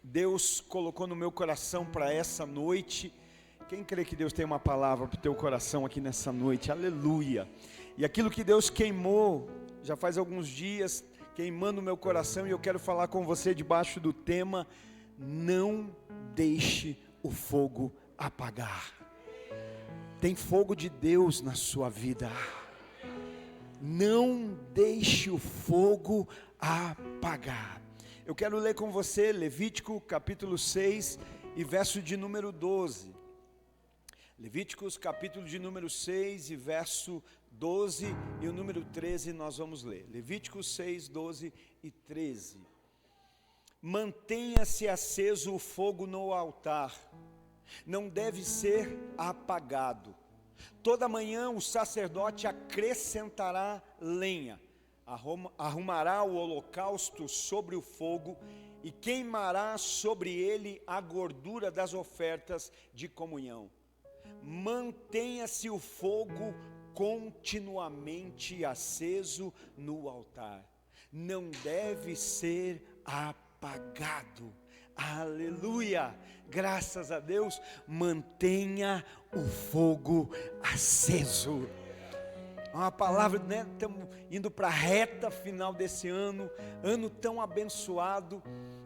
Deus colocou no meu coração para essa noite. Quem crê que Deus tem uma palavra para o teu coração aqui nessa noite? Aleluia! E aquilo que Deus queimou, já faz alguns dias, queimando o meu coração, e eu quero falar com você debaixo do tema: não deixe o fogo apagar. Tem fogo de Deus na sua vida. Não deixe o fogo apagar. Eu quero ler com você Levítico capítulo 6 e verso de número 12. Levíticos capítulo de número 6 e verso 12 e o número 13 nós vamos ler. Levíticos 6, 12 e 13. Mantenha-se aceso o fogo no altar, não deve ser apagado. Toda manhã o sacerdote acrescentará lenha, arrumará o holocausto sobre o fogo e queimará sobre ele a gordura das ofertas de comunhão. Mantenha-se o fogo continuamente aceso no altar, não deve ser apagado. Aleluia, graças a Deus. Mantenha o fogo aceso. Uma palavra, né? Estamos indo para a reta final desse ano tão abençoado.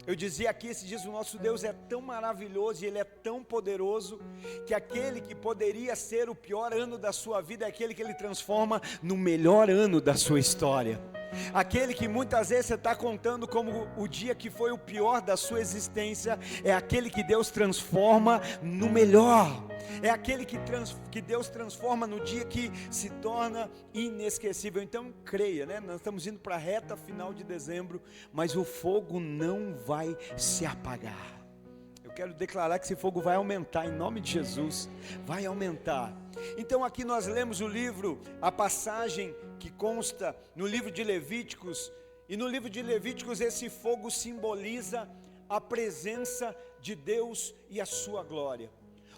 Eu dizia aqui esses dias, o nosso Deus é tão maravilhoso e Ele é tão poderoso, que aquele que poderia ser o pior ano da sua vida é aquele que Ele transforma no melhor ano da sua história. Aquele que muitas vezes você está contando como o dia que foi o pior da sua existência, é aquele que Deus transforma no melhor. É aquele que Deus transforma no dia que se torna inesquecível. Então creia, né? Nós estamos indo para a reta final de dezembro, mas o fogo não vai se apagar. Eu quero declarar que esse fogo vai aumentar, em nome de Jesus, vai aumentar. Então aqui nós lemos o livro, a passagem que consta no livro de Levíticos, e no livro de Levíticos esse fogo simboliza a presença de Deus e a sua glória.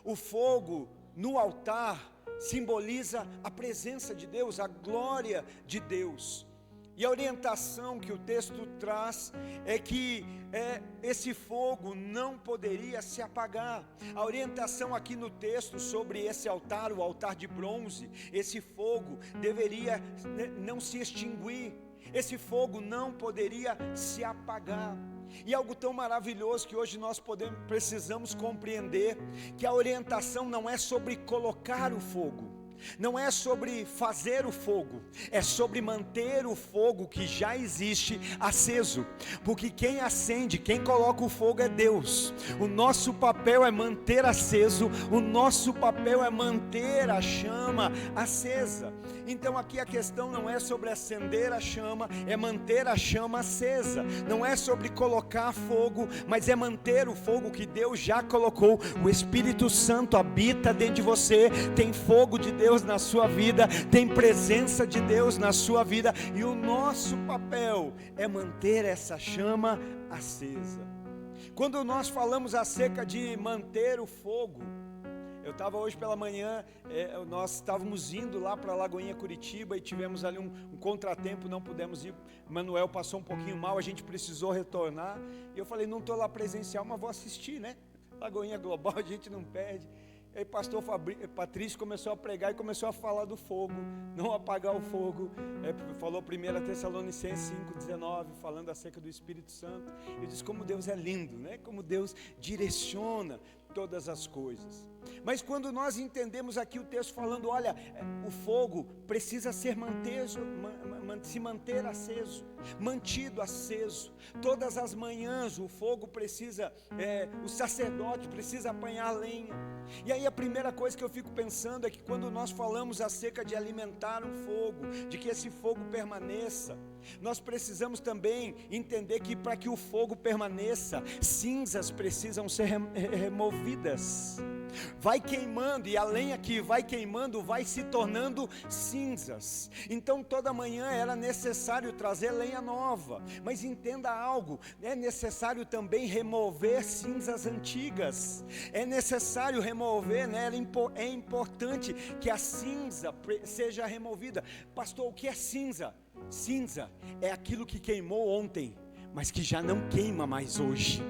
O fogo no altar simboliza a presença de Deus, a glória de Deus. E a orientação que o texto traz é que esse fogo não poderia se apagar. A orientação aqui no texto sobre esse altar, o altar de bronze, esse fogo deveria não se extinguir. Esse fogo não poderia se apagar. E algo tão maravilhoso que hoje nós precisamos compreender, que a orientação não é sobre colocar o fogo, não é sobre fazer o fogo, é sobre manter o fogo que já existe aceso, porque quem acende, quem coloca o fogo é Deus. O nosso papel é manter aceso, o nosso papel é manter a chama acesa. Então aqui a questão não é sobre acender a chama, é manter a chama acesa. Não é sobre colocar fogo, mas é manter o fogo que Deus já colocou. O Espírito Santo habita dentro de você, tem fogo de Deus na sua vida, tem presença de Deus na sua vida, e o nosso papel é manter essa chama acesa. Quando nós falamos acerca de manter o fogo, eu estava hoje pela manhã, nós estávamos indo lá para a Lagoinha Curitiba e tivemos ali um contratempo, não pudemos ir. Manuel passou um pouquinho mal, a gente precisou retornar, e eu falei, não estou lá presencial, mas vou assistir, né? Lagoinha Global, a gente não perde. E aí pastor Patrício começou a pregar e começou a falar do fogo, não apagar o fogo. Falou 1 Tessalonicenses 5,19, falando acerca do Espírito Santo. Eu disse como Deus é lindo, né? Como Deus direciona todas as coisas. Mas quando nós entendemos aqui o texto falando, olha, o fogo precisa se manter aceso, mantido aceso. Todas as manhãs o fogo precisa, o sacerdote precisa apanhar lenha. E aí a primeira coisa que eu fico pensando é que quando nós falamos acerca de alimentar um fogo, de que esse fogo permaneça, nós precisamos também entender que para que o fogo permaneça, cinzas precisam ser removidas. Vai queimando, e a lenha que vai queimando vai se tornando cinzas. Então toda manhã era necessário trazer lenha nova. Mas entenda algo, é necessário também remover cinzas antigas. É necessário remover, né? É importante que a cinza seja removida. Pastor, o que é cinza? Cinza é aquilo que queimou ontem, mas que já não queima mais hoje.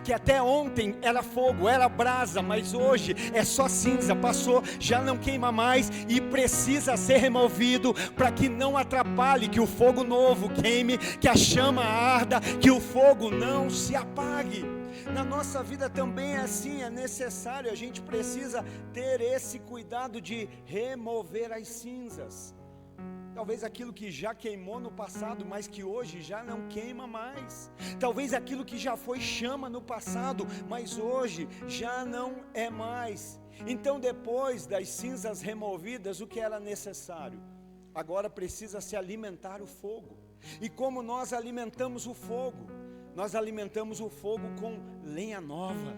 que até ontem era fogo, era brasa, mas hoje é só cinza, passou, já não queima mais e precisa ser removido para que não atrapalhe, que o fogo novo queime, que a chama arda, que o fogo não se apague. Na nossa vida também é assim, é necessário, a gente precisa ter esse cuidado de remover as cinzas. Talvez aquilo que já queimou no passado, mas que hoje já não queima mais. Talvez aquilo que já foi chama no passado, mas hoje já não é mais. Então, depois das cinzas removidas, o que era necessário? Agora precisa se alimentar o fogo. E como nós alimentamos o fogo? Nós alimentamos o fogo com lenha nova.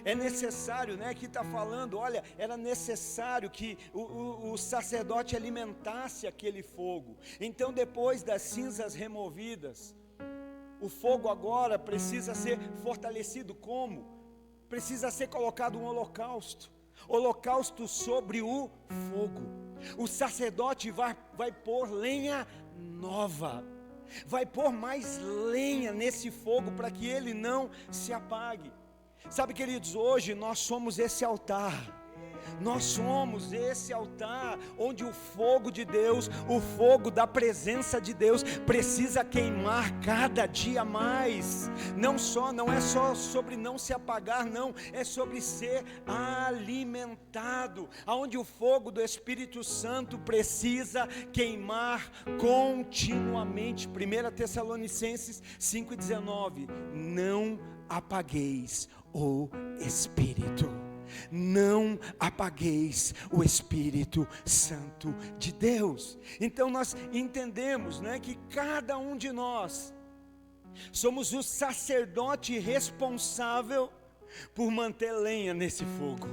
É necessário, né? Aqui está falando, olha, era necessário que o sacerdote alimentasse aquele fogo. Então, depois das cinzas removidas, o fogo agora precisa ser fortalecido. Como? Precisa ser colocado um holocausto sobre o fogo. O sacerdote vai pôr lenha nova, vai pôr mais lenha nesse fogo para que ele não se apague. Sabe, queridos, hoje nós somos esse altar. Nós somos esse altar onde o fogo de Deus, o fogo da presença de Deus precisa queimar cada dia mais. Não é só sobre não se apagar, não, é sobre ser alimentado, aonde o fogo do Espírito Santo precisa queimar continuamente. 1 Tessalonicenses 5,19: não apagueis o Espírito. Não apagueis o Espírito Santo de Deus. Então nós entendemos, né, que cada um de nós somos o sacerdote responsável por manter lenha nesse fogo,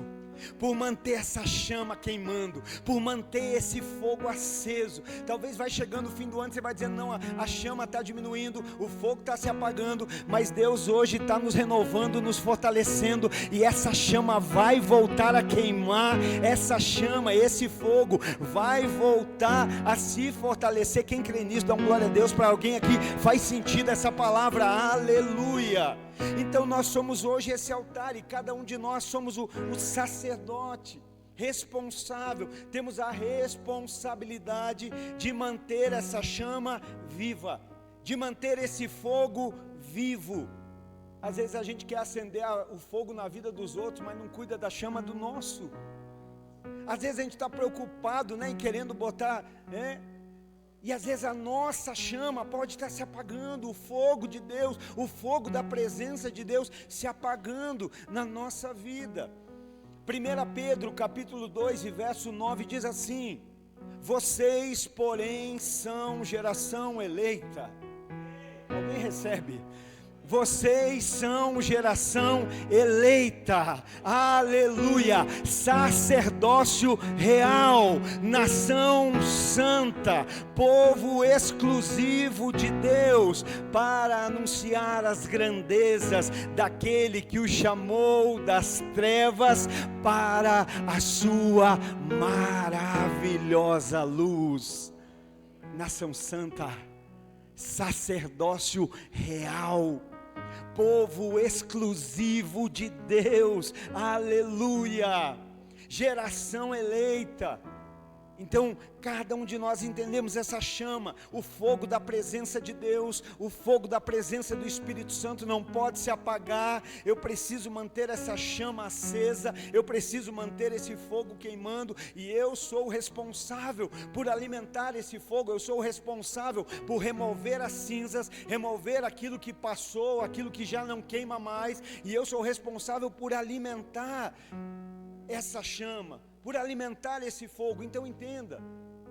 por manter essa chama queimando, por manter esse fogo aceso. Talvez vai chegando o fim do ano, você vai dizendo, não, a chama está diminuindo, o fogo está se apagando, mas Deus hoje está nos renovando, nos fortalecendo, e essa chama vai voltar a queimar, essa chama, esse fogo vai voltar a se fortalecer. Quem crê nisso, dá um glória a Deus. Para alguém aqui faz sentido essa palavra, aleluia. Então nós somos hoje esse altar, e cada um de nós somos o sacerdote responsável. Temos a responsabilidade de manter essa chama viva, de manter esse fogo vivo. Às vezes a gente quer acender o fogo na vida dos outros, mas não cuida da chama do nosso. Às vezes a gente está preocupado, né, em querendo botar, né? E às vezes a nossa chama pode estar se apagando, o fogo de Deus, o fogo da presença de Deus se apagando na nossa vida. 1 Pedro capítulo 2 e verso 9 diz assim: vocês porém são geração eleita. Alguém recebe? Vocês são geração eleita, aleluia, sacerdócio real, nação santa, povo exclusivo de Deus, para anunciar as grandezas daquele que o chamou das trevas para a sua maravilhosa luz. Nação santa, sacerdócio real, povo exclusivo de Deus, aleluia, geração eleita. Então, cada um de nós entendemos essa chama, o fogo da presença de Deus, o fogo da presença do Espírito Santo não pode se apagar. Eu preciso manter essa chama acesa, eu preciso manter esse fogo queimando, e eu sou o responsável por alimentar esse fogo, eu sou o responsável por remover as cinzas, remover aquilo que passou, aquilo que já não queima mais, e eu sou o responsável por alimentar essa chama, por alimentar esse fogo. Então entenda,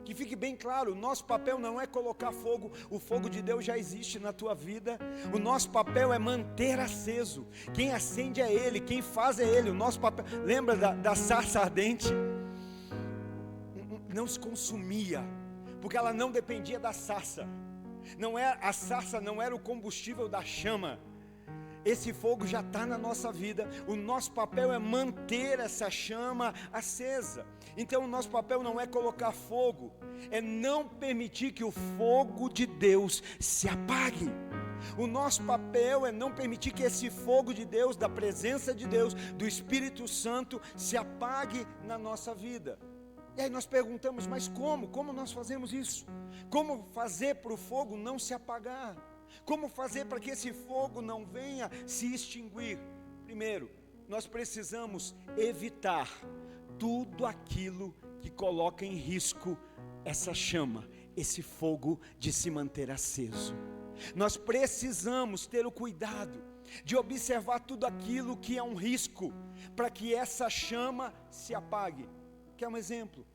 que fique bem claro, o nosso papel não é colocar fogo, o fogo de Deus já existe na tua vida, o nosso papel é manter aceso, quem acende é Ele, quem faz é Ele. O nosso papel, lembra da sarça ardente? Não se consumia, porque ela não dependia da sarça, a sarça não era o combustível da chama. Esse fogo já está na nossa vida, o nosso papel é manter essa chama acesa. Então o nosso papel não é colocar fogo, é não permitir que o fogo de Deus se apague. O nosso papel é não permitir que esse fogo de Deus, da presença de Deus, do Espírito Santo, se apague na nossa vida. E aí nós perguntamos, mas como? Como nós fazemos isso? Como fazer para o fogo não se apagar? Como fazer para que esse fogo não venha se extinguir? Primeiro, nós precisamos evitar tudo aquilo que coloca em risco essa chama, esse fogo de se manter aceso. Nós precisamos ter o cuidado de observar tudo aquilo que é um risco, para que essa chama se apague. Quer um exemplo?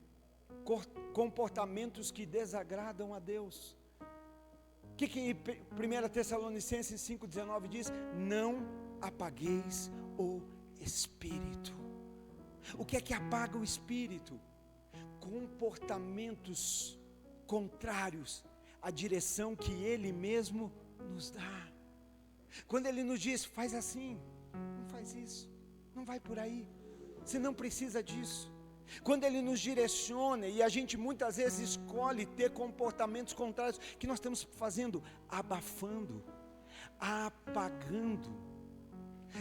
Comportamentos que desagradam a Deus. O que 1 Tessalonicenses 5,19 diz? Não apagueis o Espírito. O que é que apaga o Espírito? Comportamentos contrários à direção que Ele mesmo nos dá. Quando Ele nos diz, faz assim, não faz isso, não vai por aí, você não precisa disso. Quando Ele nos direciona e a gente muitas vezes escolhe ter comportamentos contrários, que nós estamos fazendo? Abafando, apagando.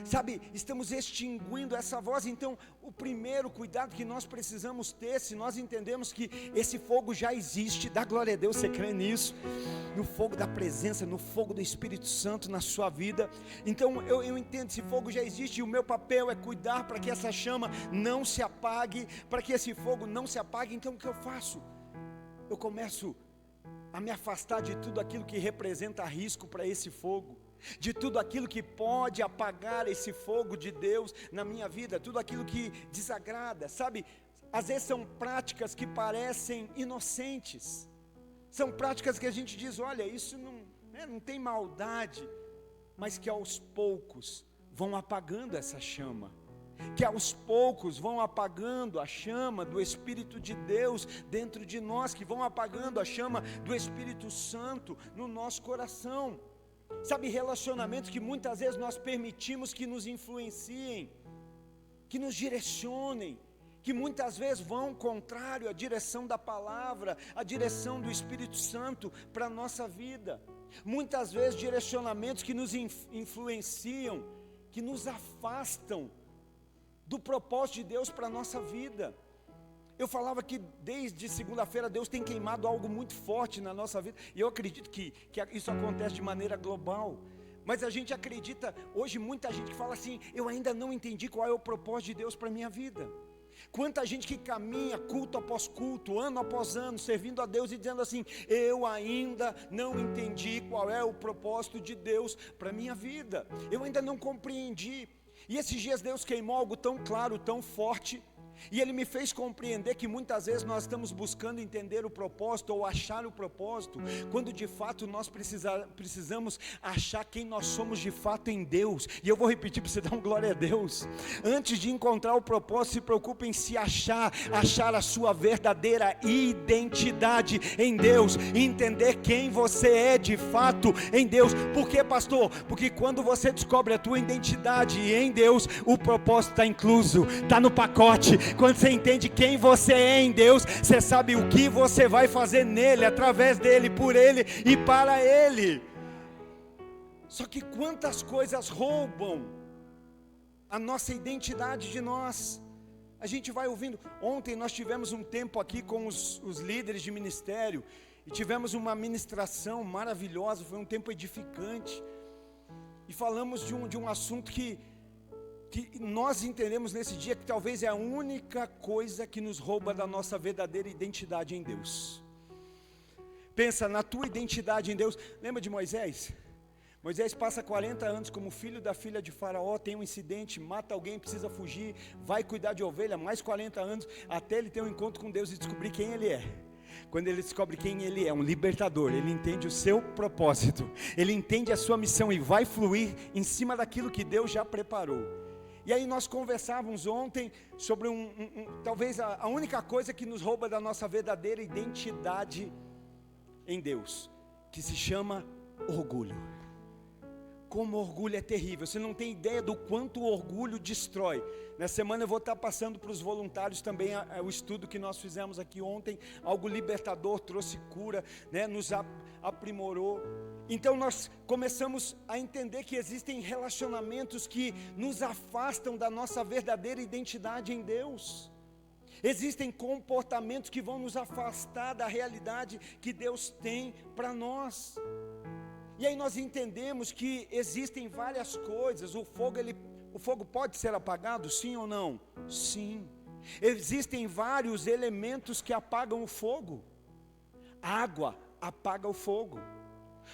Sabe, estamos extinguindo essa voz. Então, o primeiro cuidado que nós precisamos ter, se nós entendemos que esse fogo já existe, dá glória a Deus, você crê nisso? No fogo da presença, no fogo do Espírito Santo na sua vida. Então, eu entendo, esse fogo já existe, e o meu papel é cuidar para que essa chama não se apague, para que esse fogo não se apague. Então, o que eu faço? Eu começo a me afastar de tudo aquilo que representa risco para esse fogo, de tudo aquilo que pode apagar esse fogo de Deus na minha vida, tudo aquilo que desagrada, sabe? Às vezes são práticas que parecem inocentes, são práticas que a gente diz, olha, isso não tem maldade, mas que aos poucos vão apagando essa chama, que aos poucos vão apagando a chama do Espírito de Deus dentro de nós, que vão apagando a chama do Espírito Santo no nosso coração. Sabe, relacionamentos que muitas vezes nós permitimos que nos influenciem, que nos direcionem, que muitas vezes vão contrário à direção da palavra, à direção do Espírito Santo para a nossa vida. Muitas vezes direcionamentos que nos influenciam, que nos afastam do propósito de Deus para a nossa vida. Eu falava que desde segunda-feira Deus tem queimado algo muito forte na nossa vida, e eu acredito que isso acontece de maneira global, mas a gente acredita, hoje muita gente que fala assim, eu ainda não entendi qual é o propósito de Deus para a minha vida. Quanta gente que caminha culto após culto, ano após ano, servindo a Deus e dizendo assim, eu ainda não entendi qual é o propósito de Deus para a minha vida, eu ainda não compreendi. E esses dias Deus queimou algo tão claro, tão forte, e Ele me fez compreender que muitas vezes nós estamos buscando entender o propósito ou achar o propósito, quando de fato nós precisamos achar quem nós somos de fato em Deus. E eu vou repetir para você dar glória a Deus. Antes de encontrar o propósito, se preocupe em se achar a sua verdadeira identidade em Deus, e entender quem você é de fato em Deus. Por quê, pastor? Porque quando você descobre a tua identidade em Deus, o propósito está incluso, está no pacote. Quando você entende quem você é em Deus, você sabe o que você vai fazer nele, através dele, por ele e para ele. Só que quantas coisas roubam a nossa identidade de nós. A gente vai ouvindo. Ontem nós tivemos um tempo aqui com os líderes de ministério, e tivemos uma ministração maravilhosa, foi um tempo edificante, e falamos de um assunto que nós entendemos nesse dia que talvez é a única coisa que nos rouba da nossa verdadeira identidade em Deus. Pensa na tua identidade em Deus. Lembra de Moisés? Moisés passa 40 anos como filho da filha de Faraó, tem um incidente, mata alguém, precisa fugir, vai cuidar de ovelha, mais 40 anos, até ele ter um encontro com Deus e descobrir quem ele é. Quando ele descobre quem ele é, um libertador, ele entende o seu propósito, ele entende a sua missão e vai fluir em cima daquilo que Deus já preparou. E aí nós conversávamos ontem sobre talvez a única coisa que nos rouba da nossa verdadeira identidade em Deus, que se chama orgulho. como o orgulho é terrível. Você não tem ideia do quanto o orgulho destrói. Nessa semana eu vou estar passando para os voluntários também o estudo que nós fizemos aqui ontem, algo libertador, trouxe cura, né, nos aprimorou. Então nós começamos a entender que existem relacionamentos que nos afastam da nossa verdadeira identidade em Deus. Existem comportamentos que vão nos afastar da realidade que Deus tem para nós. E aí nós entendemos que existem várias coisas. O fogo pode ser apagado, sim ou não? Sim. Existem vários elementos que apagam o fogo. A água apaga o fogo.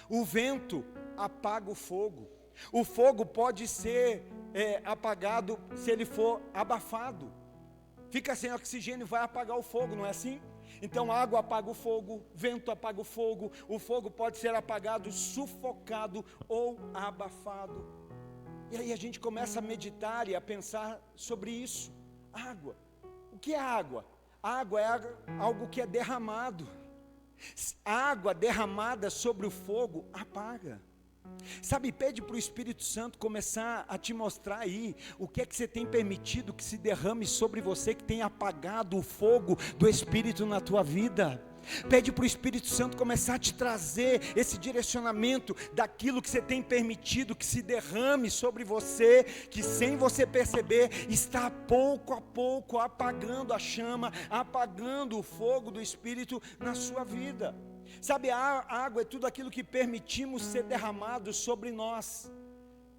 O vento apaga o fogo. O fogo pode ser apagado se ele for abafado. Fica sem oxigênio, vai apagar o fogo, não é assim? Então a água apaga o fogo, vento apaga o fogo pode ser apagado, sufocado ou abafado. E aí a gente começa a meditar e a pensar sobre isso. Água. O que é água? Água é algo que é derramado. A água derramada sobre o fogo apaga. Sabe, pede para o Espírito Santo começar a te mostrar aí o que é que você tem permitido que se derrame sobre você, que tem apagado o fogo do Espírito na tua vida. Pede para o Espírito Santo começar a te trazer esse direcionamento daquilo que você tem permitido que se derrame sobre você, que sem você perceber está pouco a pouco apagando a chama, apagando o fogo do Espírito na sua vida. Sabe, a água é tudo aquilo que permitimos ser derramado sobre nós.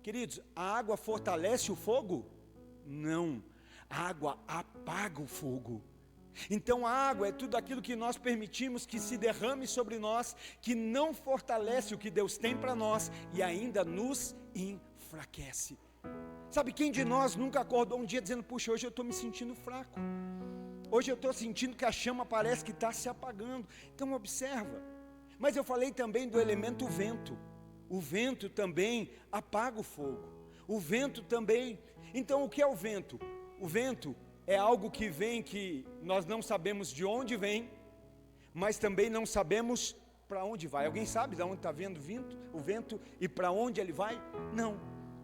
Queridos, a água fortalece o fogo? Não, a água apaga o fogo. Então a água é tudo aquilo que nós permitimos que se derrame sobre nós, que não fortalece o que Deus tem para nós e ainda nos enfraquece. Sabe, quem de nós nunca acordou um dia dizendo, puxa, hoje eu estou me sentindo fraco, hoje eu estou sentindo que a chama parece que está se apagando. Então observa. Mas eu falei também do elemento vento. O vento também apaga o fogo. O vento também. Então o que é o vento? O vento é algo que vem, que nós não sabemos de onde vem, mas também não sabemos para onde vai. Alguém sabe de onde está vindo o vento e para onde ele vai? Não.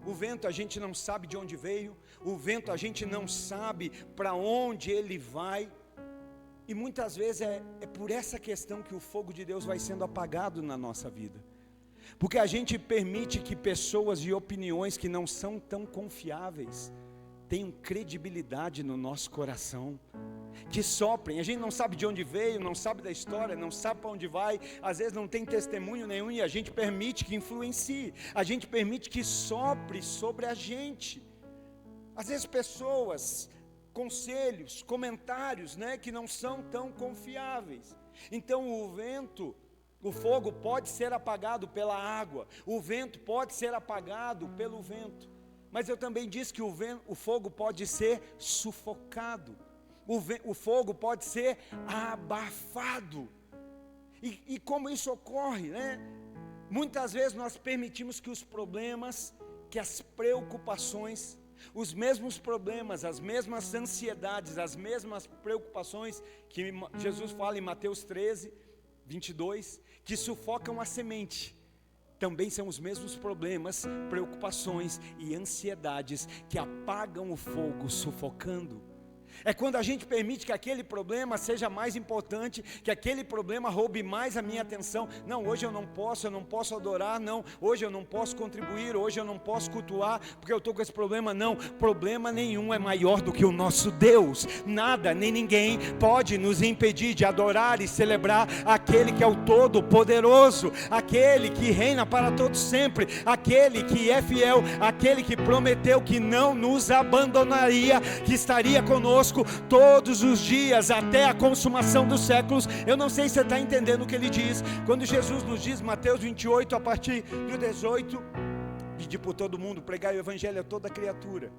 O vento a gente não sabe de onde veio. O vento a gente não sabe para onde ele vai. E muitas vezes é por essa questão que o fogo de Deus vai sendo apagado na nossa vida. Porque a gente permite que pessoas e opiniões que não são tão confiáveis tenham credibilidade no nosso coração, que soprem. A gente não sabe de onde veio, não sabe da história, não sabe para onde vai, às vezes não tem testemunho nenhum e a gente permite que influencie, a gente permite que sopre sobre a gente. Às vezes pessoas, conselhos, comentários, né, que não são tão confiáveis. Então o fogo pode ser apagado pela água, o vento pode ser apagado pelo vento. Mas eu também disse que o fogo pode ser sufocado, o fogo pode ser abafado. E como isso ocorre, né? Muitas vezes nós permitimos que os problemas, que as preocupações, os mesmos problemas, as mesmas ansiedades, as mesmas preocupações que Jesus fala em Mateus 13, 22, que sufocam a semente, também são os mesmos problemas, preocupações e ansiedades que apagam o fogo, sufocando. É quando a gente permite que aquele problema seja mais importante, que aquele problema roube mais a minha atenção. Não, hoje eu não posso adorar, não, hoje eu não posso contribuir, hoje eu não posso cultuar, porque eu estou com esse problema. Não, problema nenhum é maior do que o nosso Deus. Nada, nem ninguém pode nos impedir de adorar e celebrar aquele que é o Todo-Poderoso, aquele que reina para todos sempre, aquele que é fiel, aquele que prometeu que não nos abandonaria, que estaria conosco todos os dias até a consumação dos séculos. Eu não sei se você está entendendo o que ele diz, quando Jesus nos diz, Mateus 28, a partir do 18, pedir por todo mundo, pregar o evangelho a toda criatura,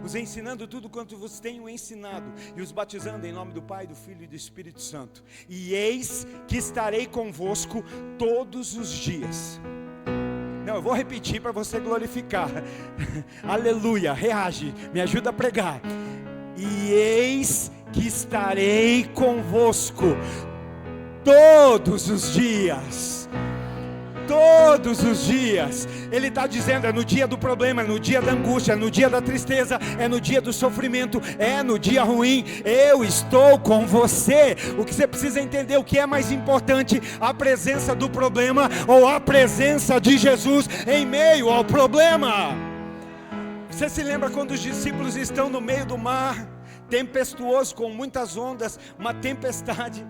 os ensinando tudo quanto vos tenho ensinado, e os batizando em nome do Pai, do Filho e do Espírito Santo, e eis que estarei convosco todos os dias. Não, eu vou repetir para você glorificar. Aleluia, reage, me ajuda a pregar. E eis que estarei convosco todos os dias, Todos os dias, Ele está dizendo, é no dia do problema, é no dia da angústia, é no dia da tristeza, é no dia do sofrimento, é no dia ruim, eu estou com você. O que você precisa entender, o que é mais importante, a presença do problema ou a presença de Jesus em meio ao problema? Você se lembra quando os discípulos estão no meio do mar, tempestuoso, com muitas ondas, uma tempestade,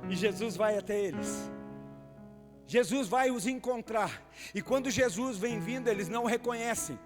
e Jesus vai até eles? Jesus vai os encontrar, e quando Jesus vem vindo, eles não o reconhecem,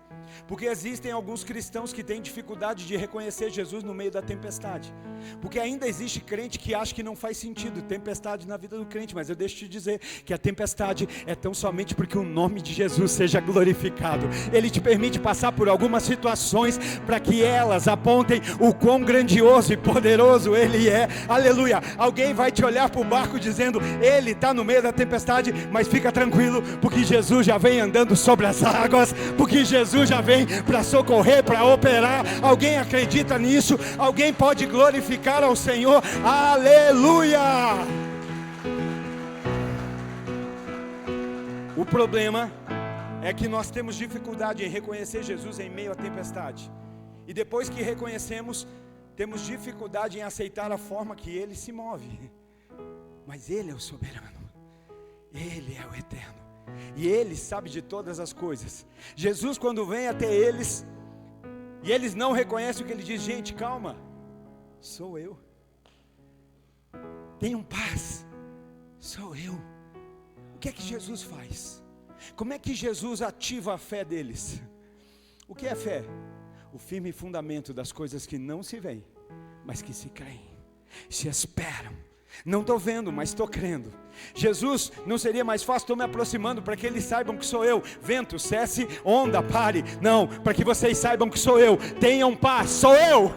porque existem alguns cristãos que têm dificuldade de reconhecer Jesus no meio da tempestade, porque ainda existe crente que acha que não faz sentido tempestade na vida do crente, mas eu deixo te dizer que a tempestade é tão somente porque o nome de Jesus seja glorificado. Ele te permite passar por algumas situações para que elas apontem o quão grandioso e poderoso Ele é. Aleluia. Alguém vai te olhar para o barco dizendo, Ele está no meio da tempestade, mas fica tranquilo, porque Jesus já vem andando sobre as águas, porque Jesus já vem para socorrer, para operar. Alguém acredita nisso? Alguém pode glorificar ao Senhor? Aleluia! O problema é que nós temos dificuldade em reconhecer Jesus em meio à tempestade, e depois que reconhecemos, temos dificuldade em aceitar a forma que Ele se move. Mas Ele é o soberano, Ele é o eterno, e Ele sabe de todas as coisas. Jesus, quando vem até eles, e eles não reconhecem o que Ele diz, gente, calma, sou eu. Tenham paz, sou eu. O que é que Jesus faz? Como é que Jesus ativa a fé deles? O que é fé? O firme fundamento das coisas que não se veem, mas que se creem, se esperam. Não estou vendo, mas estou crendo. Jesus, não seria mais fácil, estou me aproximando para que eles saibam que sou eu. Vento, cesse, onda, pare. Não, para que vocês saibam que sou eu. Tenham paz, sou eu.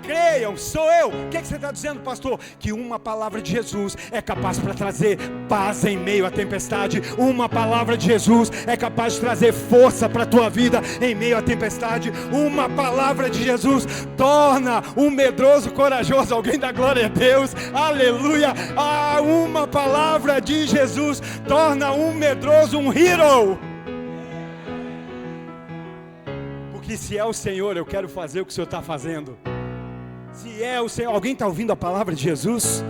Creiam, sou eu. O que você está dizendo, pastor? Que uma palavra de Jesus é capaz para trazer paz em meio à tempestade. Uma palavra de Jesus é capaz de trazer força para a tua vida em meio à tempestade. Uma palavra de Jesus torna um medroso corajoso. Alguém dá glória a Deus, aleluia. Uma palavra de Jesus torna um medroso um hero. Porque se é o Senhor, eu quero fazer o que o Senhor está fazendo. Se é o Senhor, alguém está ouvindo a palavra de Jesus?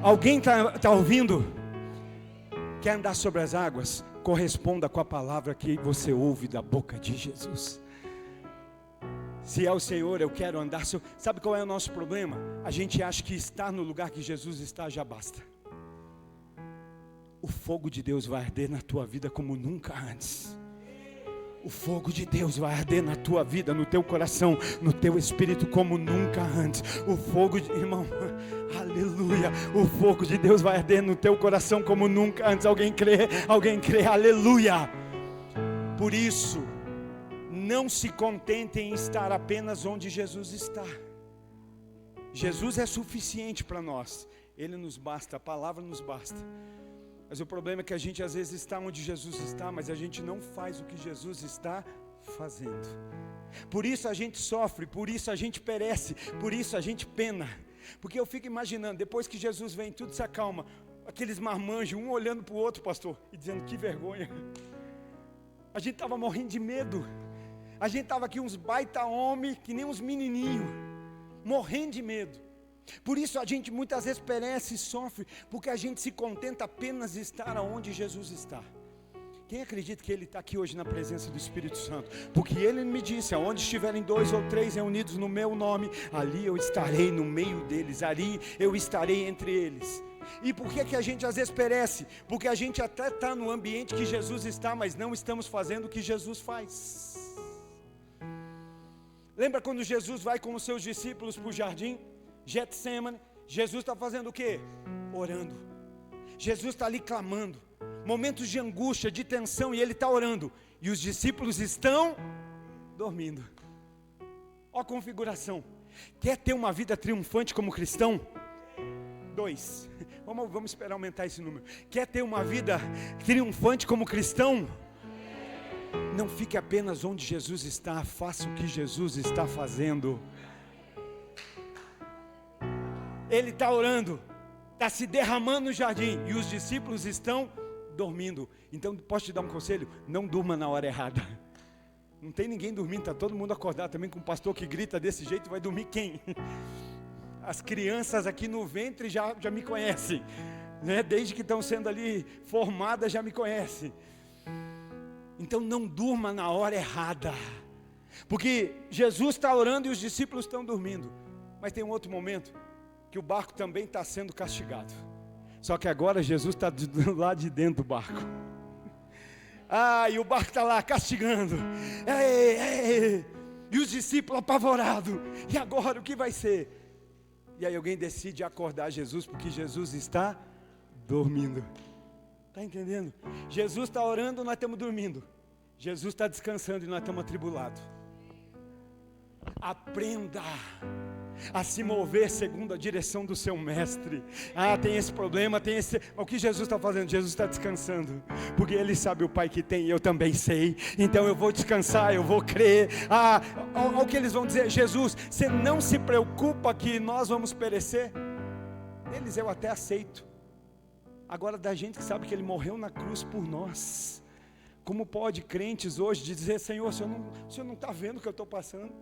Alguém está ouvindo? Quer andar sobre as águas? Corresponda com a palavra que você ouve da boca de Jesus. Se é o Senhor, eu quero andar sobre... Sabe qual é o nosso problema? A gente acha que estar no lugar que Jesus está já basta. O fogo de Deus vai arder na tua vida como nunca antes. O fogo de Deus vai arder na tua vida, no teu coração, no teu espírito como nunca antes. O fogo de... Irmão, aleluia. O fogo de Deus vai arder no teu coração como nunca antes. Alguém crê, aleluia. Por isso, não se contentem em estar apenas onde Jesus está. Jesus é suficiente para nós. Ele nos basta, a palavra nos basta. Mas o problema é que a gente às vezes está onde Jesus está, mas a gente não faz o que Jesus está fazendo. Por isso a gente sofre, por isso a gente perece, por isso a gente pena. Porque eu fico imaginando, depois que Jesus vem, tudo se acalma, aqueles marmanjos, um olhando para o outro, pastor, e dizendo, que vergonha. A gente estava morrendo de medo. A gente estava aqui uns baita homem, que nem uns menininhos, morrendo de medo. Por isso a gente muitas vezes perece e sofre, porque a gente se contenta apenas estar onde Jesus está. Quem acredita que Ele está aqui hoje na presença do Espírito Santo? Porque Ele me disse, aonde estiverem 2 ou 3 reunidos no meu nome, ali eu estarei no meio deles, ali eu estarei entre eles. E por que a gente às vezes perece? Porque a gente até está no ambiente que Jesus está, mas não estamos fazendo o que Jesus faz. Lembra quando Jesus vai com os seus discípulos para o jardim? Getsemane, Jesus está fazendo o quê? Orando. Jesus está ali clamando, momentos de angústia, de tensão, e Ele está orando, e os discípulos estão dormindo. Olha a configuração. Quer ter uma vida triunfante como cristão? 2, vamos esperar aumentar esse número. Quer ter uma vida triunfante como cristão? Não fique apenas onde Jesus está, faça o que Jesus está fazendo. Ele está orando, está se derramando no jardim, e os discípulos estão dormindo. Então, posso te dar um conselho? Não durma na hora errada. Não tem ninguém dormindo, está todo mundo acordado também, com um pastor que grita desse jeito, vai dormir quem? As crianças aqui no ventre já me conhecem, né? Desde que estão sendo ali formadas já me conhecem. Então não durma na hora errada, porque Jesus está orando e os discípulos estão dormindo. Mas tem um outro momento, que o barco também está sendo castigado. Só que agora Jesus está do lado de dentro do barco. E o barco está lá castigando. E os discípulos apavorados. E agora o que vai ser? E aí alguém decide acordar Jesus, porque Jesus está dormindo. Está entendendo? Jesus está orando, nós estamos dormindo. Jesus está descansando e nós estamos atribulados. Aprenda a se mover segundo a direção do seu mestre. Tem esse problema, tem esse... O que Jesus está fazendo? Jesus está descansando, porque Ele sabe o Pai que tem, e eu também sei. Então eu vou descansar, eu vou crer. O que eles vão dizer? Jesus, você não se preocupa que nós vamos perecer? Eles eu até aceito. Agora da gente que sabe que Ele morreu na cruz por nós. Como pode crentes hoje dizer: Senhor, o Senhor não está vendo o que eu estou passando?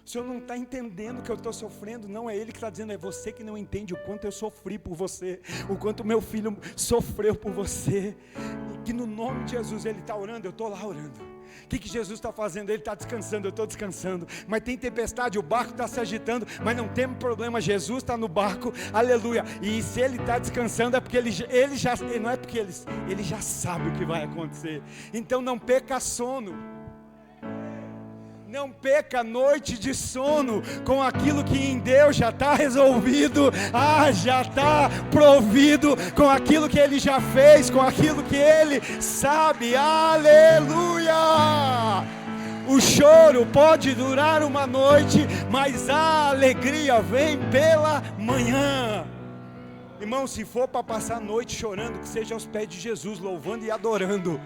O Senhor não está entendendo o que eu estou sofrendo? Não é Ele que está dizendo, é você que não entende o quanto eu sofri por você, o quanto meu filho sofreu por você. E que no nome de Jesus Ele está orando, eu estou lá orando. O que Jesus está fazendo? Ele está descansando, eu estou descansando. Mas tem tempestade, o barco está se agitando, mas não tem problema, Jesus está no barco, aleluia. E se Ele está descansando é porque ele já, não é porque ele já sabe o que vai acontecer. Então não perca sono. Não perca noite de sono com aquilo que em Deus já está resolvido, já está provido, com aquilo que Ele já fez, com aquilo que Ele sabe, aleluia! O choro pode durar uma noite, mas a alegria vem pela manhã. Irmão, se for para passar a noite chorando, que seja aos pés de Jesus, louvando e adorando.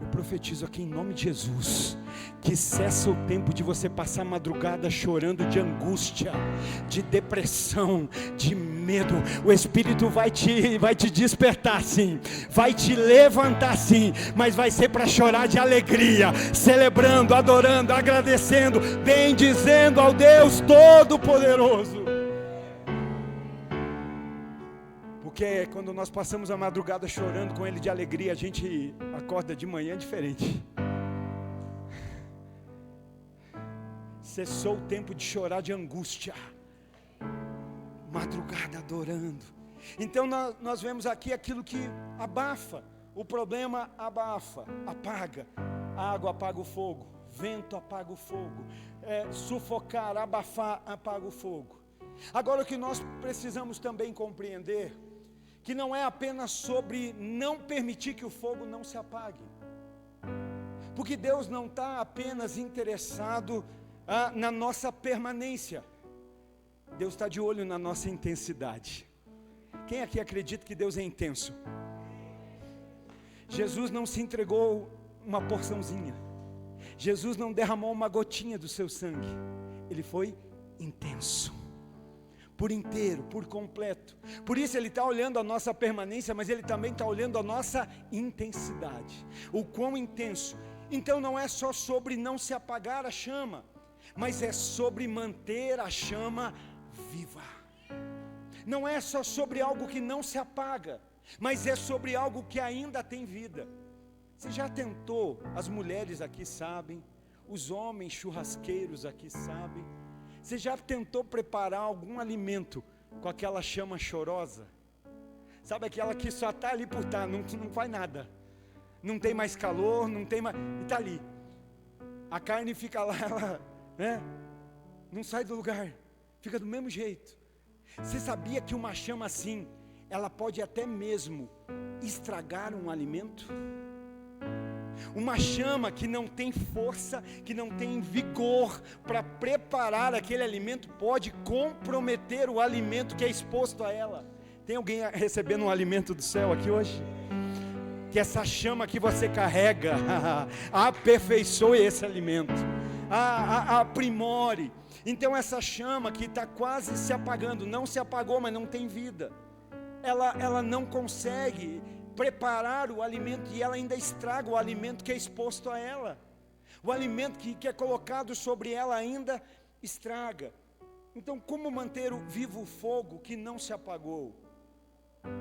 Eu profetizo aqui em nome de Jesus, que cessa o tempo de você passar a madrugada chorando de angústia, de depressão, de medo. O Espírito vai te despertar sim, vai te levantar sim, mas vai ser para chorar de alegria, celebrando, adorando, agradecendo, bendizendo ao Deus Todo-Poderoso. Porque quando nós passamos a madrugada chorando com Ele de alegria, a gente acorda de manhã diferente. Cessou o tempo de chorar de angústia. Madrugada adorando. Então nós vemos aqui aquilo que abafa. O problema abafa, apaga. A água apaga o fogo. Vento apaga o fogo. Sufocar, abafar, apaga o fogo. Agora o que nós precisamos também compreender, que não é apenas sobre não permitir que o fogo não se apague. Porque Deus não está apenas interessado na nossa permanência. Deus está de olho na nossa intensidade. Quem aqui acredita que Deus é intenso? Jesus não se entregou uma porçãozinha. Jesus não derramou uma gotinha do seu sangue. Ele foi intenso, por inteiro, por completo. Por isso Ele está olhando a nossa permanência, mas Ele também está olhando a nossa intensidade. O quão intenso. Então não é só sobre não se apagar a chama, mas é sobre manter a chama viva. Não é só sobre algo que não se apaga, mas é sobre algo que ainda tem vida. Você já tentou? As mulheres aqui sabem, os homens churrasqueiros aqui sabem. Você já tentou preparar algum alimento com aquela chama chorosa? Sabe aquela que só está ali por estar, não faz nada. Não tem mais calor, não tem mais... E está ali. A carne fica lá, ela, né? Não sai do lugar, fica do mesmo jeito. Você sabia que uma chama assim, ela pode até mesmo estragar um alimento? Uma chama que não tem força, que não tem vigor para preparar aquele alimento, pode comprometer o alimento que é exposto a ela. Tem alguém recebendo um alimento do céu aqui hoje? Que essa chama que você carrega aperfeiçoe esse alimento, aprimore. Então essa chama que está quase se apagando, não se apagou, mas não tem vida, ela não consegue preparar o alimento e ela ainda estraga o alimento que é exposto a ela. O alimento que é colocado sobre ela ainda estraga. Então, como manter vivo o fogo que não se apagou?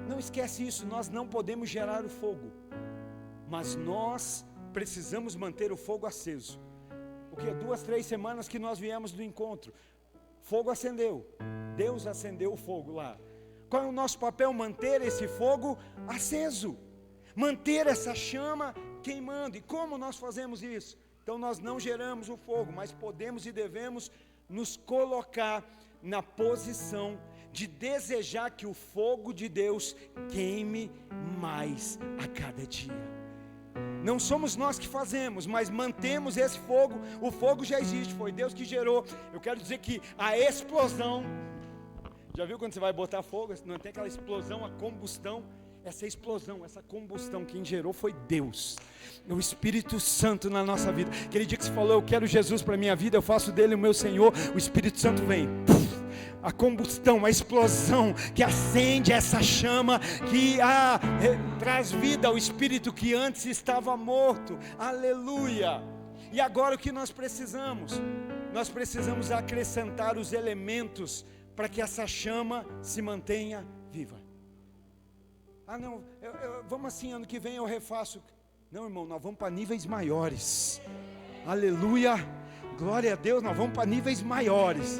Não esquece isso, nós não podemos gerar o fogo, mas nós precisamos manter o fogo aceso. Porque 2, 3 semanas que nós viemos do encontro, fogo acendeu, Deus acendeu o fogo lá. Qual é o nosso papel? Manter esse fogo aceso, manter essa chama queimando. E como nós fazemos isso? Então nós não geramos o fogo, mas podemos e devemos nos colocar na posição de desejar que o fogo de Deus queime mais a cada dia. Não somos nós que fazemos, mas mantemos esse fogo. O fogo já existe, foi Deus que gerou. Eu quero dizer que a explosão, já viu quando você vai botar fogo, não tem aquela explosão, a combustão? Essa explosão, essa combustão, quem gerou foi Deus, o Espírito Santo na nossa vida. Aquele dia que você falou, eu quero Jesus para a minha vida, eu faço dele o meu Senhor, o Espírito Santo vem, a combustão, a explosão que acende essa chama, que traz vida ao Espírito que antes estava morto, aleluia. E agora o que nós precisamos? Nós precisamos acrescentar os elementos para que essa chama se mantenha viva. Não, vamos assim, ano que vem eu refaço. Não, irmão, nós vamos para níveis maiores. Aleluia, glória a Deus, nós vamos para níveis maiores.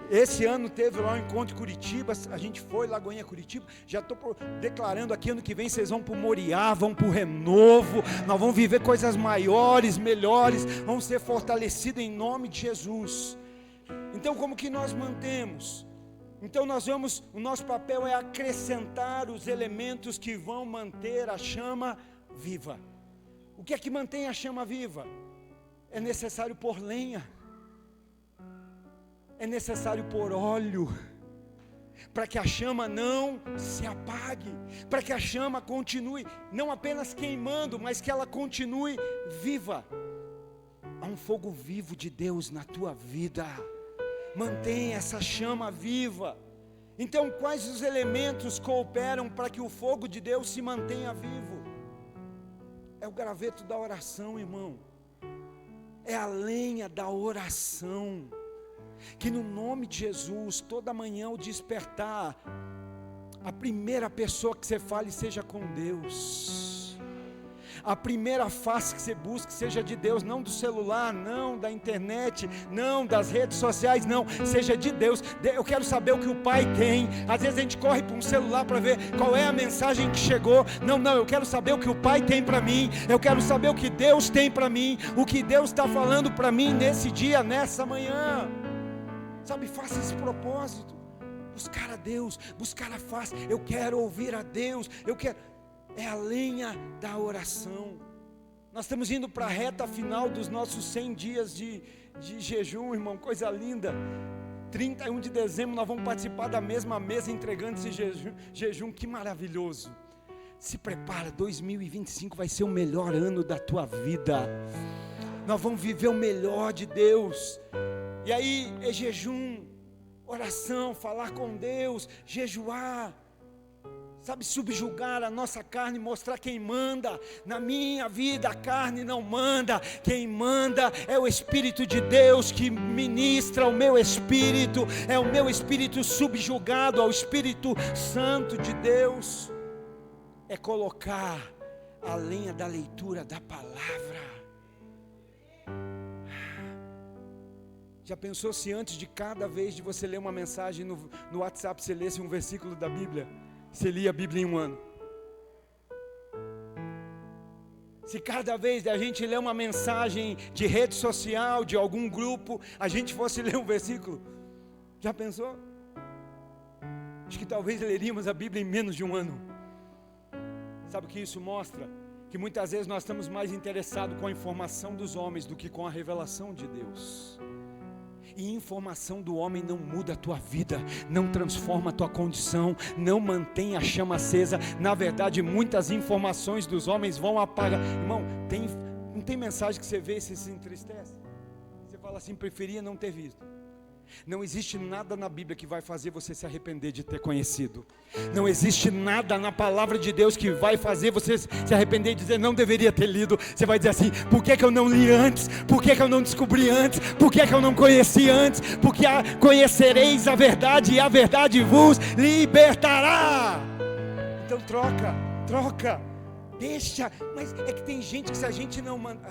Esse ano teve lá um encontro em Curitiba, a gente foi, Lagoinha, Curitiba. Já estou declarando aqui, ano que vem vocês vão para o Moriá, vão para o Renovo. Nós vamos viver coisas maiores, melhores, vamos ser fortalecidos em nome de Jesus. Então como que nós mantemos? Então o nosso papel é acrescentar os elementos que vão manter a chama viva. O que é que mantém a chama viva? É necessário pôr lenha, é necessário pôr óleo, para que a chama não se apague, para que a chama continue, não apenas queimando, mas que ela continue viva. Há um fogo vivo de Deus na tua vida. Mantenha essa chama viva. Então, quais os elementos cooperam para que o fogo de Deus se mantenha vivo? É o graveto da oração, irmão. É a lenha da oração. Que no nome de Jesus, toda manhã ao despertar, a primeira pessoa que você fale seja com Deus. A primeira face que você busque seja de Deus, não do celular, não da internet, não das redes sociais, não, seja de Deus. Eu quero saber o que o Pai tem. Às vezes a gente corre para um celular para ver qual é a mensagem que chegou. Não, eu quero saber o que o Pai tem para mim. Eu quero saber o que Deus tem para mim, o que Deus está falando para mim nesse dia, nessa manhã. Sabe, faça esse propósito, buscar a Deus, buscar a face. Eu quero ouvir a Deus, é a lenha da oração. Nós estamos indo para a reta final dos nossos 100 dias de jejum, irmão, coisa linda. 31 de dezembro nós vamos participar da mesma mesa entregando esse jejum, que maravilhoso. Se prepara, 2025 vai ser o melhor ano da tua vida. Nós vamos viver o melhor de Deus. E aí é jejum, oração, falar com Deus, jejuar. Sabe, subjugar a nossa carne, mostrar quem manda. Na minha vida a carne não manda, quem manda é o Espírito de Deus que ministra o meu espírito, é o meu espírito subjugado ao Espírito Santo de Deus. É colocar a lenha da leitura da palavra. Já pensou se antes de cada vez de você ler uma mensagem no WhatsApp, você lesse um versículo da Bíblia? Você lia a Bíblia em um ano. Se cada vez a gente ler uma mensagem de rede social, de algum grupo, a gente fosse ler um versículo. Já pensou? Acho que talvez leríamos a Bíblia em menos de um ano. Sabe o que isso mostra? Que muitas vezes nós estamos mais interessados com a informação dos homens do que com a revelação de Deus. E informação do homem não muda a tua vida, não transforma a tua condição, não mantém a chama acesa. Na verdade, muitas informações dos homens vão apagar. Irmão, não tem mensagem que você vê e você se entristece? Você fala assim, preferia não ter visto. Não existe nada na Bíblia que vai fazer você se arrepender de ter conhecido. Não existe nada na palavra de Deus que vai fazer você se arrepender de dizer, não deveria ter lido. Você vai dizer assim, por que eu não li antes? Por que eu não descobri antes? Por que eu não conheci antes? Porque conhecereis a verdade e a verdade vos libertará. Então troca, deixa. Mas é que tem gente que se a gente não manda...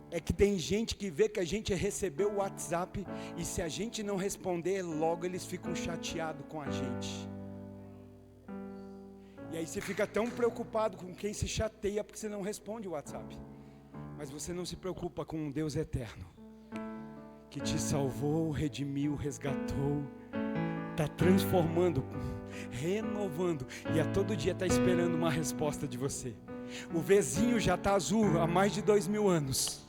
É que tem gente que vê que a gente recebeu o WhatsApp e se a gente não responder, logo eles ficam chateados com a gente. E aí você fica tão preocupado com quem se chateia porque você não responde o WhatsApp. Mas você não se preocupa com um Deus eterno, que te salvou, redimiu, resgatou, está transformando, renovando e a todo dia está esperando uma resposta de você. O vizinho já está azul há mais de 2000 anos.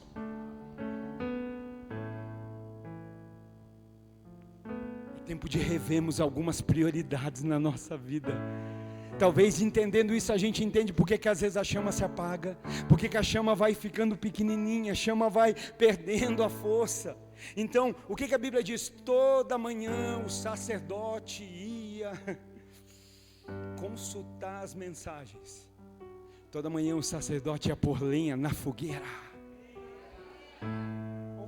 Tempo de revermos algumas prioridades na nossa vida. Talvez entendendo isso a gente entende porque que às vezes a chama se apaga, porque que a chama vai ficando pequenininha, a chama vai perdendo a força. Então, o que a Bíblia diz? Toda manhã o sacerdote ia consultar as mensagens. Toda manhã o sacerdote ia pôr lenha na fogueira.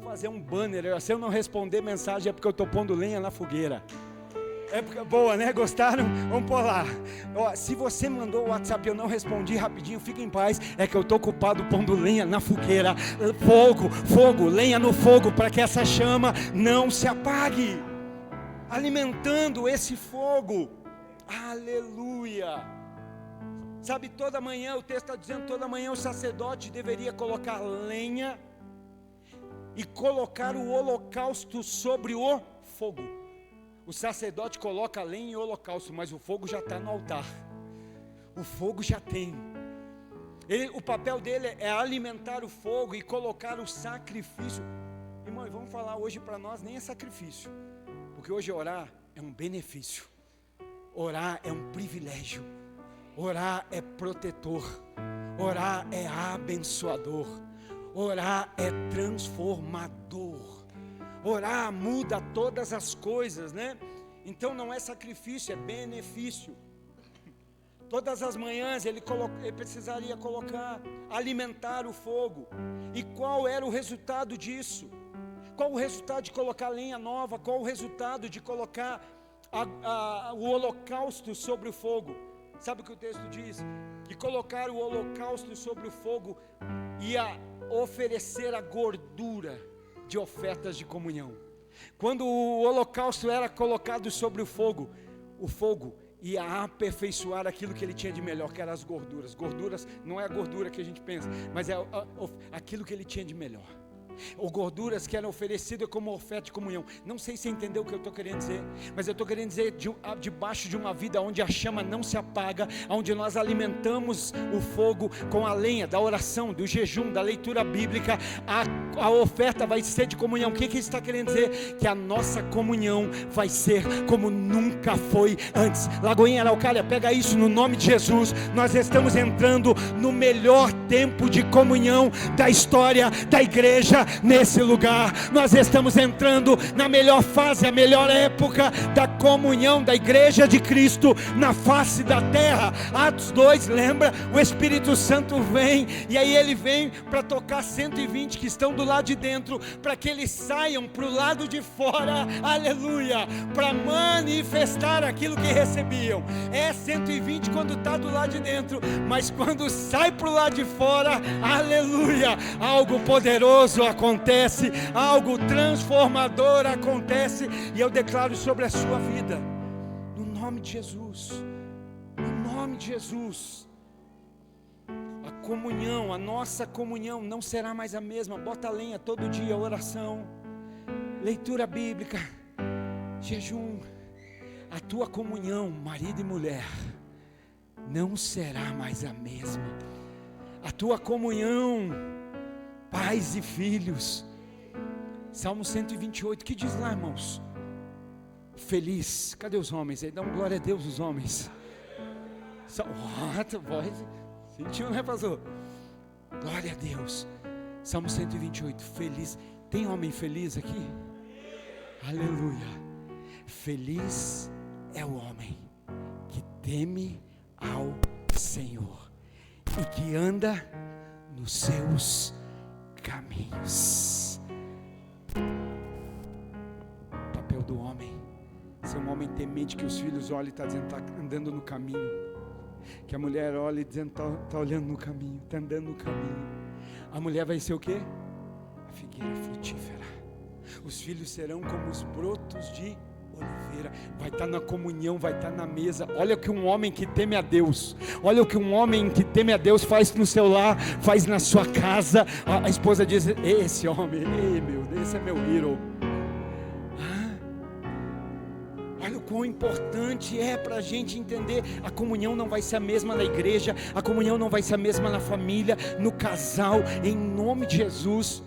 Fazer um banner, se eu não responder mensagem é porque eu estou pondo lenha na fogueira. É porque, boa, né? Gostaram? Vamos pôr lá. Ó, se você mandou o WhatsApp e eu não respondi rapidinho, fica em paz, é que eu estou ocupado pondo lenha na fogueira. Fogo, lenha no fogo, para que essa chama não se apague, alimentando esse fogo. Aleluia. Sabe, toda manhã, o texto está dizendo, toda manhã o sacerdote deveria colocar lenha e colocar o holocausto sobre o fogo. O sacerdote coloca lenha e holocausto, mas o fogo já está no altar. O fogo já tem. O papel dele é alimentar o fogo e colocar o sacrifício. Irmão, vamos falar hoje para nós, nem é sacrifício, porque hoje orar é um benefício. Orar é um privilégio. Orar é protetor. Orar é abençoador. Orar é transformador. Orar muda todas as coisas, né? Então não é sacrifício, é benefício. Todas as manhãs ele precisaria alimentar o fogo. E qual era o resultado disso? Qual o resultado de colocar lenha nova? Qual o resultado de colocar o holocausto sobre o fogo? Sabe o que o texto diz? Que colocar o holocausto sobre o fogo ia oferecer a gordura de ofertas de comunhão. Quando o holocausto era colocado sobre o fogo ia aperfeiçoar aquilo que ele tinha de melhor, que eram as gorduras. Gorduras não é a gordura que a gente pensa, mas é aquilo que ele tinha de melhor. Ou gorduras que eram oferecidas como oferta de comunhão. Não sei se você entendeu o que eu estou querendo dizer, mas eu estou querendo dizer debaixo de uma vida onde a chama não se apaga, onde nós alimentamos o fogo com a lenha da oração, do jejum, da leitura bíblica, a oferta vai ser de comunhão. O que isso está querendo dizer? Que a nossa comunhão vai ser como nunca foi antes. Lagoinha Araucária, pega isso no nome de Jesus. Nós estamos entrando no melhor tempo de comunhão da história da igreja. Nesse lugar, nós estamos entrando na melhor fase, a melhor época da comunhão da igreja de Cristo na face da terra. Atos 2, lembra? O Espírito Santo vem, e aí ele vem para tocar 120 que estão do lado de dentro, para que eles saiam para o lado de fora, aleluia, para manifestar aquilo que recebiam. É 120 quando está do lado de dentro, mas quando sai para o lado de fora, aleluia, algo poderoso acontece, algo transformador acontece, e eu declaro sobre a sua vida, no nome de Jesus, no nome de Jesus, a comunhão, a nossa comunhão não será mais a mesma. Bota a lenha todo dia, oração, leitura bíblica, jejum. A tua comunhão, marido e mulher, não será mais a mesma. A tua comunhão, pais e filhos. Salmo 128, que diz lá, irmãos? Feliz, cadê os homens aí? Dá um glória a Deus os homens. Sentiu, né, pastor? Glória a Deus. Salmo 128, feliz. Tem homem feliz aqui? Aleluia. Feliz é o homem que teme ao Senhor e que anda nos seus caminhos. O papel do homem, ser um homem temente, que os filhos olhem e está dizendo, está andando no caminho. Que a mulher olha e dizendo, está olhando no caminho, está andando no caminho. A mulher vai ser o quê? A figueira frutífera. Os filhos serão como os brotos de oliveira. Vai estar na comunhão, vai estar na mesa. Olha o que um homem que teme a Deus, olha o que um homem que teme a Deus faz no seu lar, faz na sua casa. A esposa diz, esse homem, ei meu Deus, esse é meu hero. Olha o quão importante é para a gente entender. A comunhão não vai ser a mesma na igreja, a comunhão não vai ser a mesma na família, no casal, em nome de Jesus.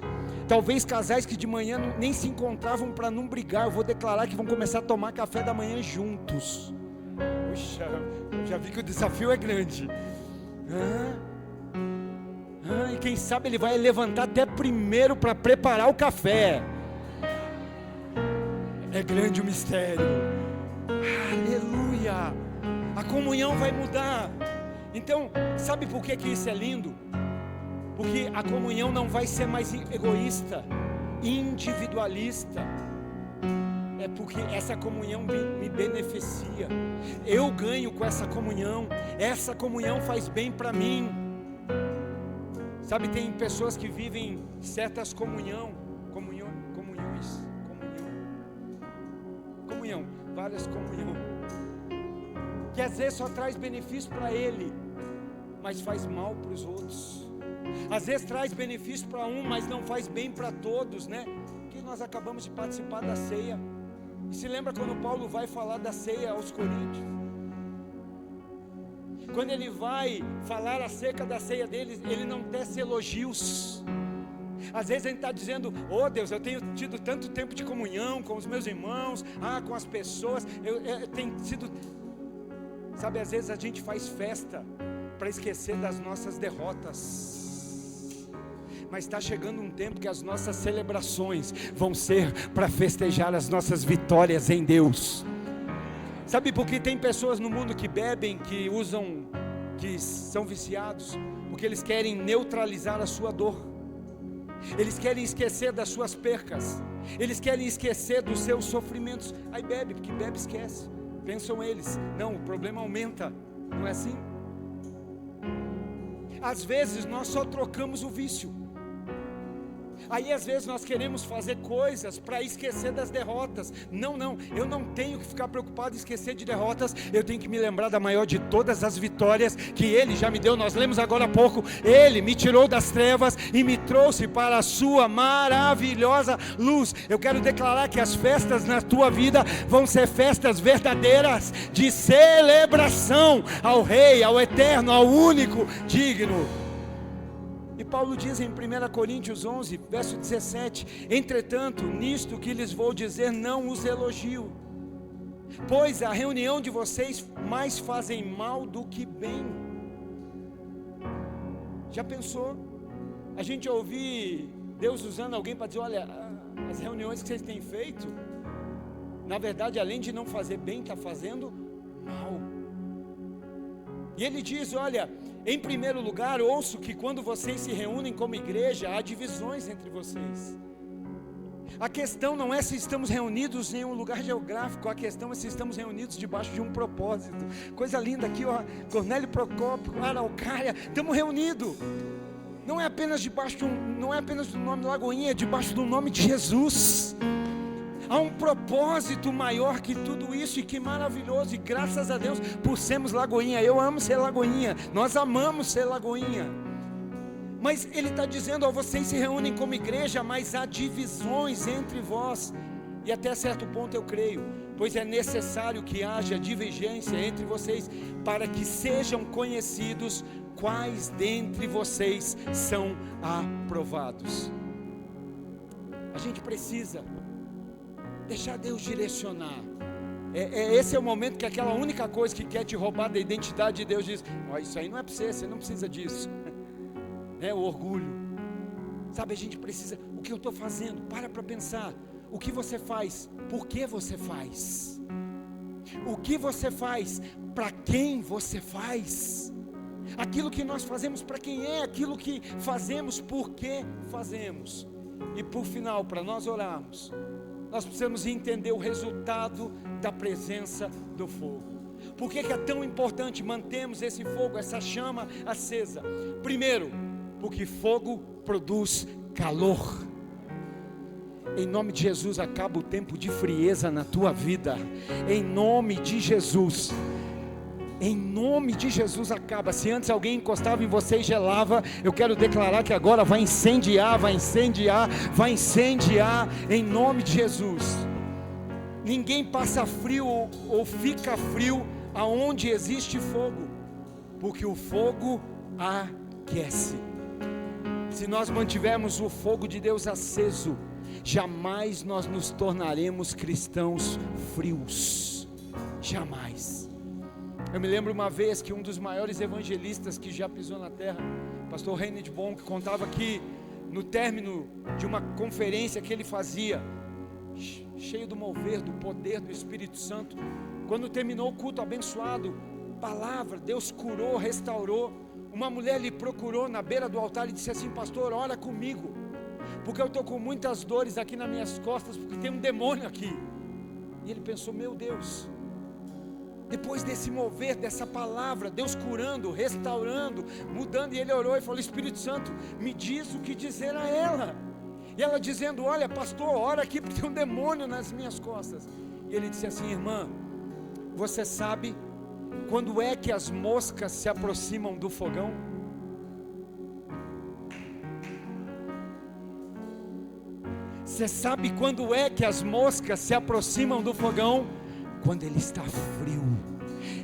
Talvez casais que de manhã nem se encontravam para não brigar, eu vou declarar que vão começar a tomar café da manhã juntos. Puxa, eu já vi que o desafio é grande. E quem sabe ele vai levantar até primeiro para preparar o café. É grande o mistério. Aleluia. A comunhão vai mudar. Então, sabe por que isso é lindo? Porque a comunhão não vai ser mais egoísta, individualista. É porque essa comunhão me beneficia. Eu ganho com essa comunhão. Essa comunhão faz bem para mim. Sabe, tem pessoas que vivem certas comunhão, várias comunhões, que às vezes só traz benefício para ele, mas faz mal para os outros. Às vezes traz benefício para um, mas não faz bem para todos, né? Que nós acabamos de participar da ceia. E se lembra quando Paulo vai falar da ceia aos Coríntios? Quando ele vai falar acerca da ceia deles, ele não tece elogios. Às vezes ele está dizendo, oh Deus, eu tenho tido tanto tempo de comunhão com os meus irmãos, com as pessoas, eu tenho sido... Sabe, às vezes a gente faz festa para esquecer das nossas derrotas. Mas está chegando um tempo que as nossas celebrações vão ser para festejar as nossas vitórias em Deus. Sabe por que tem pessoas no mundo que bebem, que usam, que são viciados? Porque eles querem neutralizar a sua dor. Eles querem esquecer das suas percas. Eles querem esquecer dos seus sofrimentos. Aí bebe, porque bebe esquece. Pensam eles, não, o problema aumenta. Não é assim? Às vezes nós só trocamos o vício. Aí às vezes nós queremos fazer coisas para esquecer das derrotas. Não, eu não tenho que ficar preocupado em esquecer de derrotas. Eu tenho que me lembrar da maior de todas as vitórias que Ele já me deu. Nós lemos agora há pouco, Ele me tirou das trevas e me trouxe para a sua maravilhosa luz. Eu quero declarar que as festas na tua vida vão ser festas verdadeiras de celebração ao Rei, ao Eterno, ao único digno. E Paulo diz em 1 Coríntios 11, verso 17, entretanto, nisto que lhes vou dizer, não os elogio, pois a reunião de vocês mais fazem mal do que bem. Já pensou? A gente ouvir Deus usando alguém para dizer, olha, as reuniões que vocês têm feito, na verdade, além de não fazer bem, está fazendo mal. E ele diz, olha, em primeiro lugar, ouço que quando vocês se reúnem como igreja, há divisões entre vocês. A questão não é se estamos reunidos em um lugar geográfico, a questão é se estamos reunidos debaixo de um propósito. Coisa linda aqui, ó, Cornélio Procópio, Araucária, estamos reunidos. Não é apenas debaixo não é apenas do nome Lagoinha, é debaixo do nome de Jesus. Há um propósito maior que tudo isso, e que maravilhoso, e graças a Deus por sermos Lagoinha. Eu amo ser Lagoinha, nós amamos ser Lagoinha. Mas ele está dizendo, vocês se reúnem como igreja, mas há divisões entre vós. E até certo ponto eu creio, pois é necessário que haja divergência entre vocês, para que sejam conhecidos quais dentre vocês são aprovados. A gente precisa deixar Deus direcionar. Esse é o momento que aquela única coisa que quer te roubar da identidade de Deus diz, isso aí não é para você não precisa disso. O orgulho. Sabe, a gente precisa, o que eu estou fazendo? Para pensar, o que você faz? Por que você faz? O que você faz? Para quem você faz? Aquilo que nós fazemos para quem é? Aquilo que fazemos, por que fazemos? E por final, para nós orarmos, nós precisamos entender o resultado da presença do fogo. Por que é tão importante mantermos esse fogo, essa chama acesa? Primeiro, porque fogo produz calor. Em nome de Jesus, acaba o tempo de frieza na tua vida. Em nome de Jesus. Em nome de Jesus acaba. Se antes alguém encostava em você e gelava, eu quero declarar que agora vai incendiar, vai incendiar, vai incendiar, em nome de Jesus. Ninguém passa frio ou fica frio aonde existe fogo, porque o fogo aquece. Se nós mantivermos o fogo de Deus aceso, jamais nós nos tornaremos cristãos frios, jamais. Eu me lembro uma vez que um dos maiores evangelistas que já pisou na terra, pastor Reinhard Bonk, contava que no término de uma conferência que ele fazia, cheio do mover, do poder do Espírito Santo, quando terminou o culto abençoado, palavra, Deus curou, restaurou, uma mulher lhe procurou na beira do altar e disse assim: pastor, ora comigo, porque eu estou com muitas dores aqui nas minhas costas, porque tem um demônio aqui. E ele pensou: meu Deus, depois desse mover, dessa palavra, Deus curando, restaurando, mudando, e ele orou e falou: Espírito Santo, me diz o que dizer a ela. E ela dizendo: olha pastor, ora aqui porque tem um demônio nas minhas costas. E ele disse assim: irmã, você sabe quando é que as moscas se aproximam do fogão? Você sabe quando é que as moscas se aproximam do fogão? Quando ele está frio.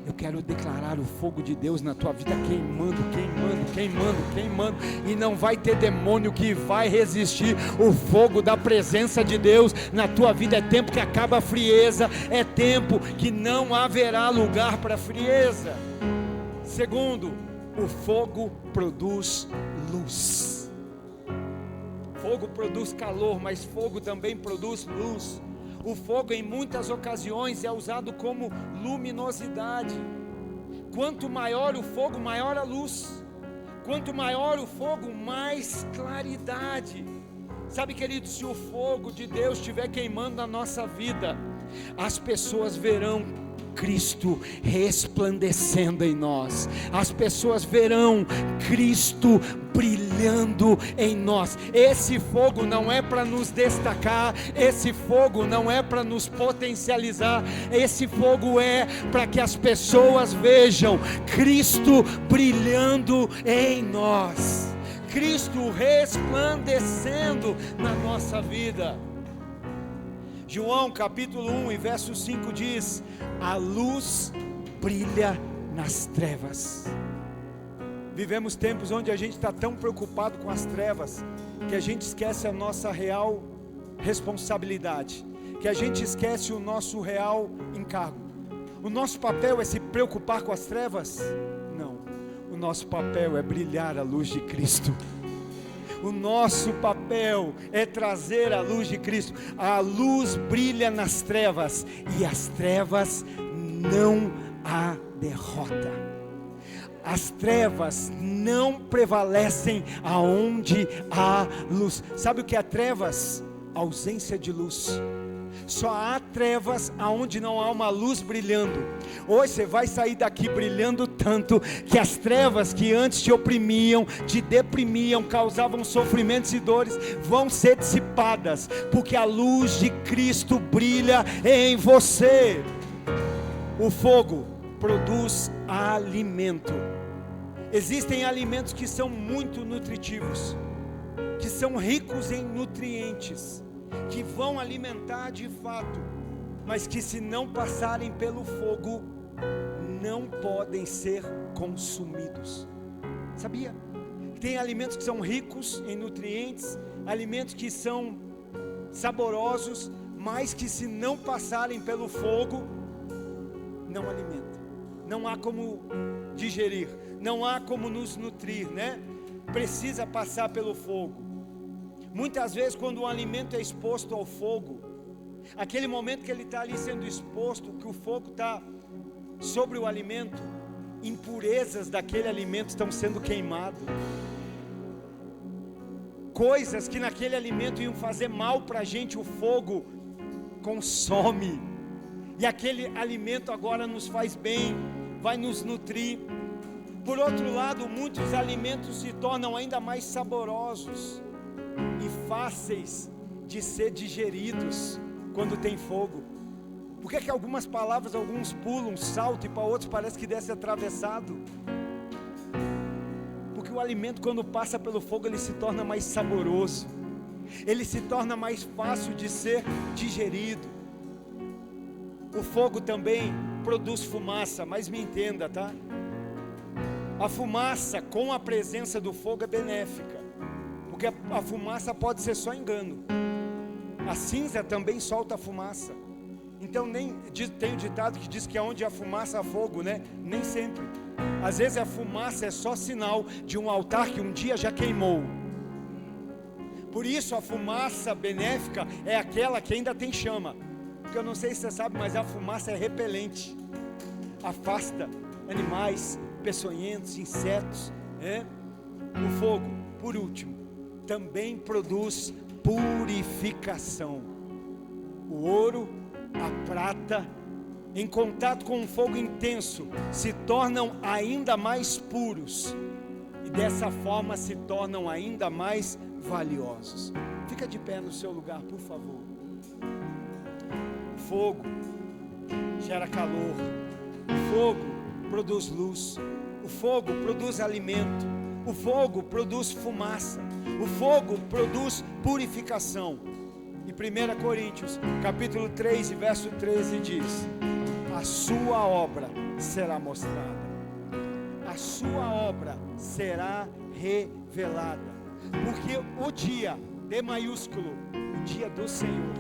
Eu quero declarar o fogo de Deus na tua vida queimando, queimando, queimando, queimando, e não vai ter demônio que vai resistir o fogo da presença de Deus na tua vida. É tempo que acaba a frieza, é tempo que não haverá lugar para frieza. Segundo, o fogo produz luz. Fogo produz calor, mas fogo também produz luz. O fogo em muitas ocasiões é usado como luminosidade. Quanto maior o fogo, maior a luz. Quanto maior o fogo, mais claridade. Sabe, querido, se o fogo de Deus estiver queimando na nossa vida, as pessoas verão Cristo resplandecendo em nós. As pessoas verão Cristo brilhando em nós. Esse fogo não é para nos destacar, esse fogo não é para nos potencializar, esse fogo é para que as pessoas vejam Cristo brilhando em nós, Cristo resplandecendo na nossa vida. João capítulo 1 e verso 5 diz: a luz brilha nas trevas. Vivemos tempos onde a gente está tão preocupado com as trevas, que a gente esquece a nossa real responsabilidade, que a gente esquece o nosso real encargo. O nosso papel é se preocupar com as trevas? Não, o nosso papel é brilhar a luz de Cristo. O nosso papel é trazer a luz de Cristo. A luz brilha nas trevas, e as trevas não a derrota. As trevas não prevalecem aonde há luz. Sabe o que é trevas? Ausência de luz. Só há trevas aonde não há uma luz brilhando. Hoje você vai sair daqui brilhando tanto, que as trevas que antes te oprimiam, te deprimiam, causavam sofrimentos e dores, vão ser dissipadas, porque a luz de Cristo brilha em você. O fogo produz alimento. Existem alimentos que são muito nutritivos, que são ricos em nutrientes, que vão alimentar de fato, mas que se não passarem pelo fogo, não podem ser consumidos. Sabia? Tem alimentos que são ricos em nutrientes, alimentos que são saborosos, mas que se não passarem pelo fogo, não alimentam. Não há como digerir, não há como nos nutrir, né? Precisa passar pelo fogo. Muitas vezes, quando um alimento é exposto ao fogo, aquele momento que ele está ali sendo exposto, que o fogo está sobre o alimento, impurezas daquele alimento estão sendo queimadas. Coisas que naquele alimento iam fazer mal para a gente, o fogo consome. E aquele alimento agora nos faz bem, vai nos nutrir. Por outro lado, muitos alimentos se tornam ainda mais saborosos e fáceis de ser digeridos quando tem fogo. Por que algumas palavras, alguns pulam, saltam, e para outros parece que desce atravessado? Porque o alimento, quando passa pelo fogo, ele se torna mais saboroso, ele se torna mais fácil de ser digerido. O fogo também produz fumaça, mas me entenda, tá? A fumaça com a presença do fogo é benéfica, porque a fumaça pode ser só engano. A cinza também solta fumaça. Então tem o ditado que diz que onde há fumaça há fogo, né? Nem sempre. Às vezes a fumaça é só sinal de um altar que um dia já queimou. Por isso a fumaça benéfica é aquela que ainda tem chama. Porque eu não sei se você sabe, mas a fumaça é repelente. Afasta animais peçonhentos, insetos, O fogo, por último, também produz purificação. O ouro, a prata, em contato com um fogo intenso, se tornam ainda mais puros, e dessa forma se tornam ainda mais valiosos. Fica de pé no seu lugar, por favor. O fogo gera calor, o fogo produz luz, o fogo produz alimento, o fogo produz fumaça, o fogo produz purificação. E 1 Coríntios, capítulo 3, verso 13 diz: a sua obra será mostrada, a sua obra será revelada, porque o dia, D maiúsculo, o dia do Senhor,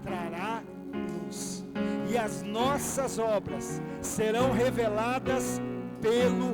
trará luz, e as nossas obras serão reveladas pelo